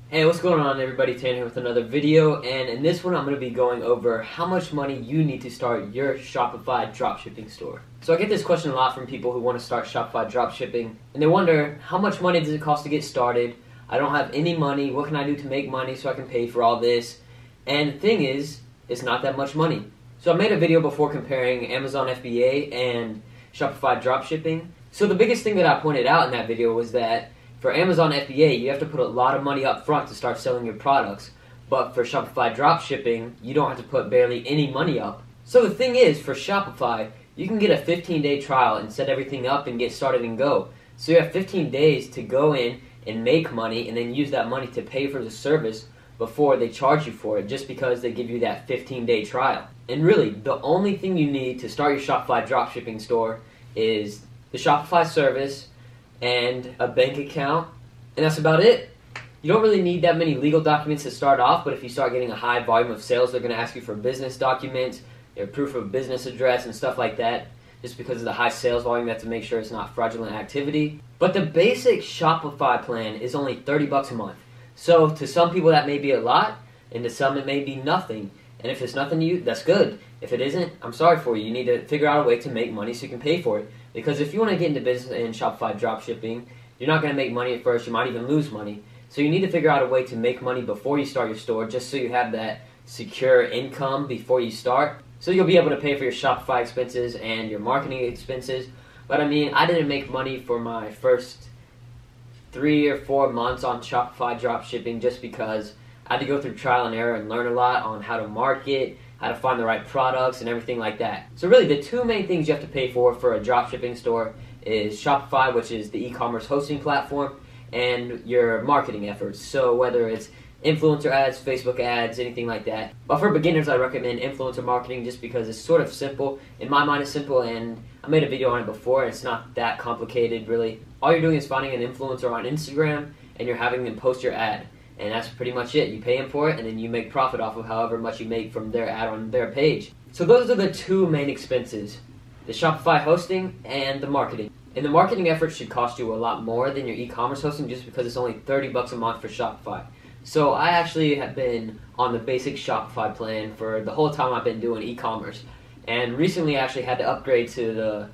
Hey, what's going on everybody? Tanner here with another video, and in this one I'm going to be going over how much money you need to start your Shopify dropshipping store. So I get this question a lot from people who want to start Shopify dropshipping, and they wonder, how much money does it cost to get started? I don't have any money, what can I do to make money so I can pay for all this? And the thing is, it's not that much money. So I made a video before comparing Amazon FBA and Shopify dropshipping. So the biggest thing that I pointed out in that video was that for Amazon FBA, you have to put a lot of money up front to start selling your products. But for Shopify dropshipping, you don't have to put barely any money up. So the thing is, for Shopify, you can get a 15-day trial and set everything up and get started and go. So you have 15 days to go in and make money and then use that money to pay for the service before they charge you for it, just because they give you that 15-day trial. And really, the only thing you need to start your Shopify dropshipping store is the Shopify service and a bank account, and that's about it. You don't really need that many legal documents to start off, but if you start getting a high volume of sales, they're going to ask you for business documents, your proof of business address, and stuff like that, just because of the high sales volume. You have to make sure it's not fraudulent activity. But the basic Shopify plan is only $30 a month. So to some people that may be a lot, and to some it may be nothing. And if it's nothing to you, that's good. If it isn't, I'm sorry for you. You need to figure out a way to make money so you can pay for it. Because if you want to get into business in Shopify dropshipping, you're not going to make money at first. You might even lose money. So you need to figure out a way to make money before you start your store, just so you have that secure income before you start. So you'll be able to pay for your Shopify expenses and your marketing expenses. But I mean, I didn't make money for my first 3 or 4 months on Shopify dropshipping just because I had to go through trial and error and learn a lot on how to market, how to find the right products, and everything like that. So really, the two main things you have to pay for a dropshipping store is Shopify, which is the e-commerce hosting platform, and your marketing efforts. So whether it's influencer ads, Facebook ads, anything like that. But for beginners, I recommend influencer marketing just because it's sort of simple. In my mind, it's simple, and I made a video on it before. It's not that complicated, really. All you're doing is finding an influencer on Instagram, and you're having them post your ad. And that's pretty much it. You pay them for it, and then you make profit off of however much you make from their ad on their page. So those are the two main expenses, the Shopify hosting and the marketing. And the marketing effort should cost you a lot more than your e-commerce hosting just because it's only $30 a month for Shopify. So I actually have been on the basic Shopify plan for the whole time I've been doing e-commerce. And recently I actually had to upgrade to the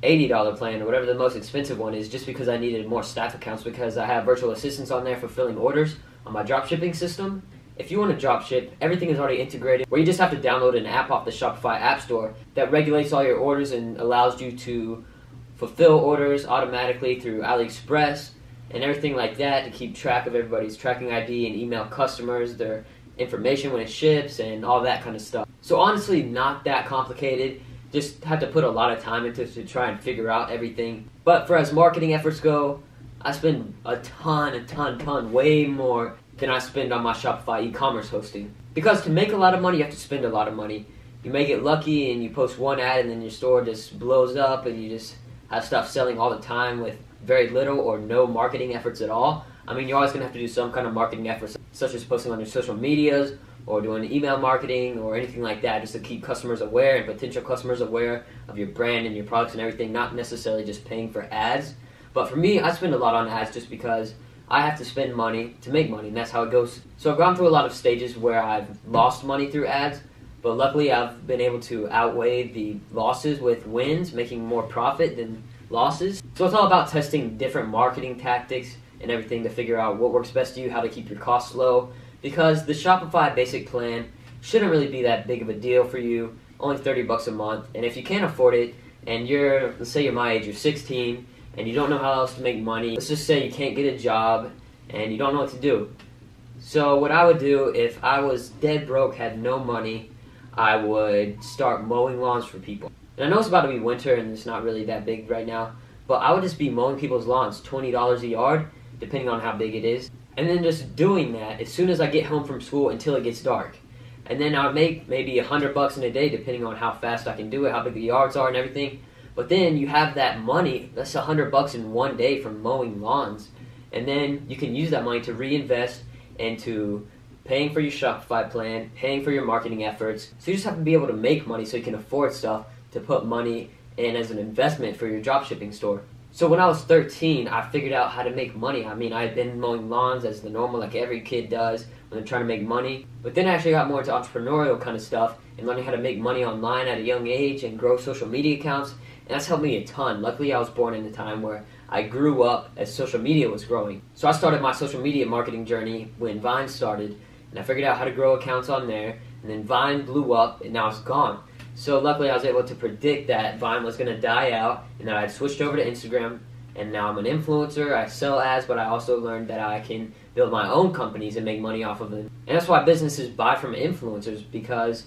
$80 plan or whatever the most expensive one is, just because I needed more staff accounts because I have virtual assistants on there fulfilling orders on my dropshipping system. If you want to dropship, everything is already integrated where you just have to download an app off the Shopify App Store that regulates all your orders and allows you to fulfill orders automatically through AliExpress and everything like that, to keep track of everybody's tracking ID and email customers, their information when it ships, and all that kind of stuff. So honestly, not that complicated. Just had to put a lot of time into it to try and figure out everything. But for as marketing efforts go, I spend a ton, way more than I spend on my Shopify e-commerce hosting. Because to make a lot of money, you have to spend a lot of money. You may get lucky and you post one ad and then your store just blows up and you just have stuff selling all the time with very little or no marketing efforts at all. I mean, you're always going to have to do some kind of marketing efforts, such as posting on your social medias or doing email marketing or anything like that, just to keep customers aware and potential customers aware of your brand and your products and everything, not necessarily just paying for ads. But for me, I spend a lot on ads just because I have to spend money to make money, and that's how it goes. So I've gone through a lot of stages where I've lost money through ads, but luckily I've been able to outweigh the losses with wins, making more profit than losses. So it's all about testing different marketing tactics and everything to figure out what works best to you, how to keep your costs low, because the Shopify basic plan shouldn't really be that big of a deal for you, only $30 a month. And if you can't afford it, and let's say you're my age, you're 16, and you don't know how else to make money, let's just say you can't get a job, and you don't know what to do. So what I would do if I was dead broke, had no money, I would start mowing lawns for people. And I know it's about to be winter, and it's not really that big right now, but I would just be mowing people's lawns, $20 a yard, depending on how big it is. And then just doing that as soon as I get home from school until it gets dark. And then I'll make maybe $100 in a day, depending on how fast I can do it, how big the yards are and everything. But then you have that money, that's $100 in one day from mowing lawns. And then you can use that money to reinvest into paying for your Shopify plan, paying for your marketing efforts. So you just have to be able to make money so you can afford stuff to put money in as an investment for your dropshipping store. So when I was 13, I figured out how to make money. I mean, I had been mowing lawns as the normal, like every kid does when they're trying to make money. But then I actually got more into entrepreneurial kind of stuff and learning how to make money online at a young age and grow social media accounts. And that's helped me a ton. Luckily, I was born in a time where I grew up as social media was growing. So I started my social media marketing journey when Vine started, and I figured out how to grow accounts on there. And then Vine blew up, and now it's gone. So luckily, I was able to predict that Vine was going to die out, and that I'd switched over to Instagram. And now I'm an influencer. I sell ads, but I also learned that I can build my own companies and make money off of them. And that's why businesses buy from influencers, because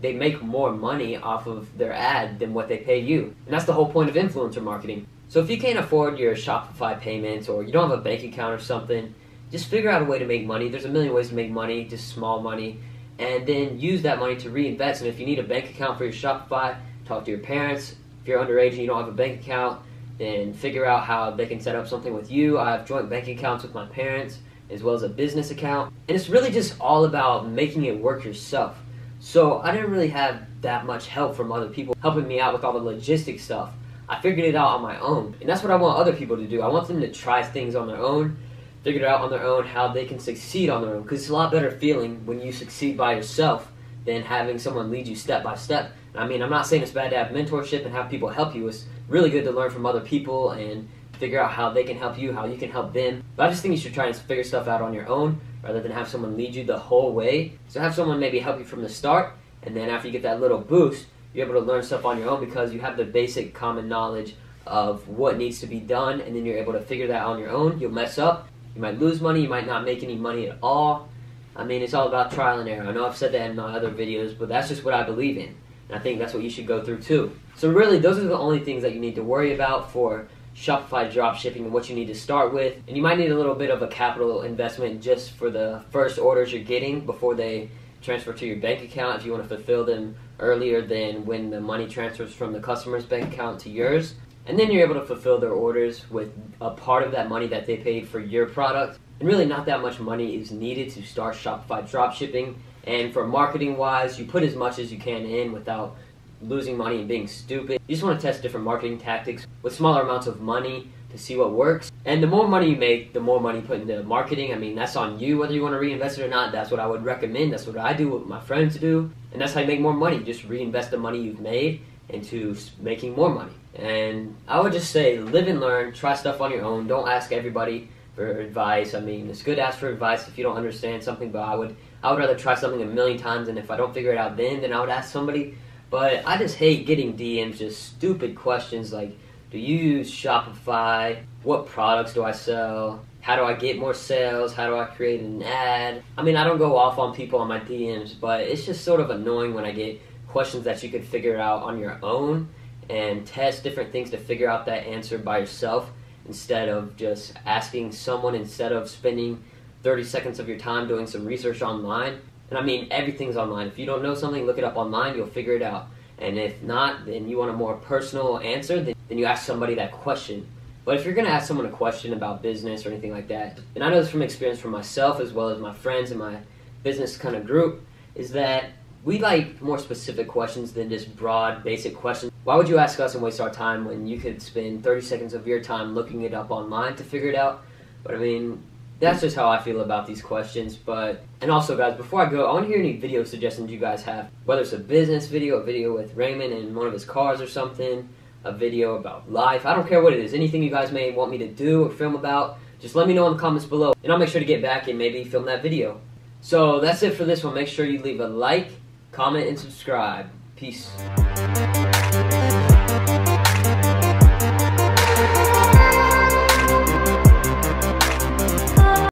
they make more money off of their ad than what they pay you. And that's the whole point of influencer marketing. So if you can't afford your Shopify payments, or you don't have a bank account or something, just figure out a way to make money. There's a million ways to make money, just small money, and then use that money to reinvest. And if you need a bank account for your Shopify, talk to your parents. If you're underage and you don't have a bank account, then figure out how they can set up something with you. I have joint bank accounts with my parents, as well as a business account. And it's really just all about making it work yourself. So I didn't really have that much help from other people helping me out with all the logistics stuff. I figured it out on my own. And that's what I want other people to do. I want them to try things on their own, figure it out on their own, how they can succeed on their own. Because it's a lot better feeling when you succeed by yourself than having someone lead you step by step. I mean, I'm not saying it's bad to have mentorship and have people help you. It's really good to learn from other people and figure out how they can help you, how you can help them. But I just think you should try and figure stuff out on your own rather than have someone lead you the whole way. So have someone maybe help you from the start, and then after you get that little boost, you're able to learn stuff on your own because you have the basic common knowledge of what needs to be done, and then you're able to figure that on your own. You'll mess up, you might lose money, you might not make any money at all. I mean, it's all about trial and error. I know I've said that in my other videos, but that's just what I believe in. And I think that's what you should go through too. So really, those are the only things that you need to worry about for Shopify dropshipping and what you need to start with. And you might need a little bit of a capital investment just for the first orders you're getting before they transfer to your bank account, if you want to fulfill them earlier than when the money transfers from the customer's bank account to yours. And then you're able to fulfill their orders with a part of that money that they paid for your product. And really not that much money is needed to start Shopify dropshipping. And for marketing wise, you put as much as you can in without losing money and being stupid. You just want to test different marketing tactics with smaller amounts of money to see what works. And the more money you make, the more money you put into marketing. I mean, that's on you whether you want to reinvest it or not. That's what I would recommend. That's what I do, what my friends do. And that's how you make more money. Just reinvest the money you've made into making more money. And I would just say live and learn, try stuff on your own. Don't ask everybody for advice. I mean, it's good to ask for advice if you don't understand something, but I would rather try something a million times, and if I don't figure it out then I would ask somebody. But I just hate getting DMs, just stupid questions like, do you use Shopify? What products do I sell? How do I get more sales? How do I create an ad? I mean, I don't go off on people on my DMs, but it's just sort of annoying when I get questions that you could figure out on your own and test different things to figure out that answer by yourself instead of just asking someone, instead of spending 30 seconds of your time doing some research online. And I mean, everything's online. If you don't know something, look it up online, you'll figure it out. And if not, then you want a more personal answer, then you ask somebody that question. But if you're going to ask someone a question about business or anything like that, and I know this from experience for myself as well as my friends in my business kind of group, is that we like more specific questions than just broad, basic questions. Why would you ask us and waste our time when you could spend 30 seconds of your time looking it up online to figure it out? But I mean, that's just how I feel about these questions. And also guys, before I go, I want to hear any video suggestions you guys have. Whether it's a business video, a video with Raymond in one of his cars or something, a video about life, I don't care what it is. Anything you guys may want me to do or film about, just let me know in the comments below, and I'll make sure to get back and maybe film that video. So that's it for this one. Make sure you leave a like, comment, and subscribe. Peace.